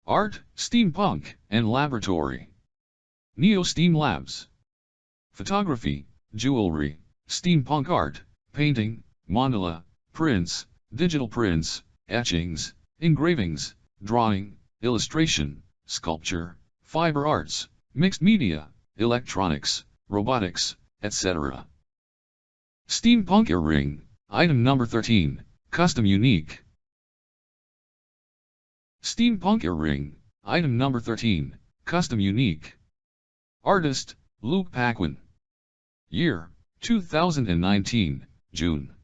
Art, Steampunk, and Laboratory. Neo Steam Labs. Photography, Jewelry, Steampunk Art, Painting, Mandala, Prints, Digital Prints, Etchings, Engravings, Drawing, Illustration, Sculpture, Fiber Arts, Mixed Media, Electronics, Robotics, etc. Steampunk Earring, Item Number 13, Custom Unique. Steampunk Earring, Item Number 13, Custom Unique. Artist, Luc Paquin. Year, 2019, June.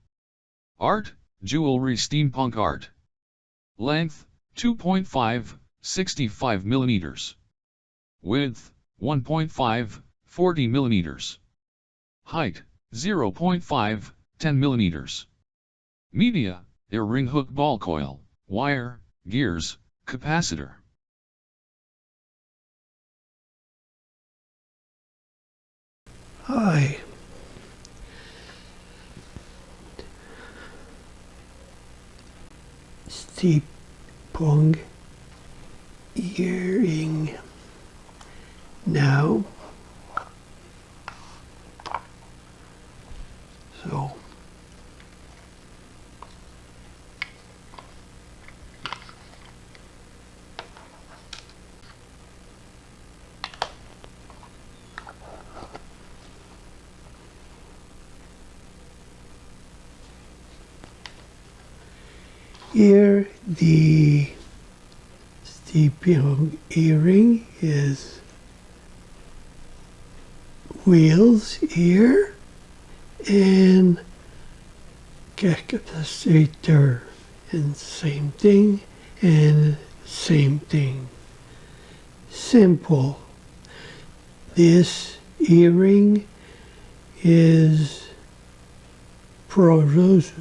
Art, Jewelry Steampunk Art. Length, 2.5, 65 mm. Width, 1.5, 40 mm. Height, 0.5, 10 mm. Media, earring hook ball coil, wire, gears, capacitor. Hi. Steampunk earring. Now. So. Here the steampunk earring is wheels here and capacitor and same thing and same thing. Simple. This earring is produced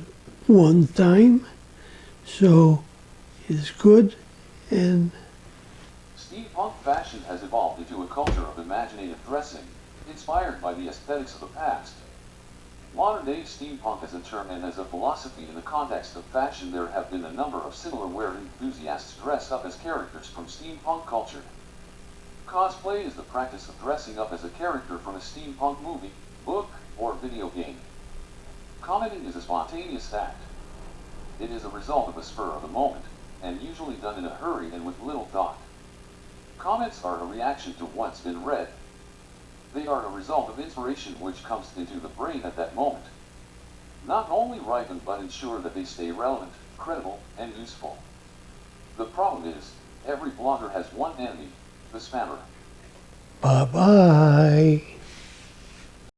one time, so it's good. And Steampunk fashion has evolved into a culture of imaginative dressing, inspired by the aesthetics of the past. Modern-day steampunk as a term and as a philosophy in the context of fashion, there have been a number of similar where enthusiasts dress up as characters from steampunk culture. Cosplay is the practice of dressing up as a character from a steampunk movie, book, or video game. Commenting is a spontaneous act. It is a result of a spur of the moment, and usually done in a hurry and with little thought. Comments are a reaction to what's been read. They are a result of inspiration which comes into the brain at that moment. Not only ripen but ensure that they stay relevant, credible, and useful. The problem is, every blogger has one enemy, the spammer. bye-bye.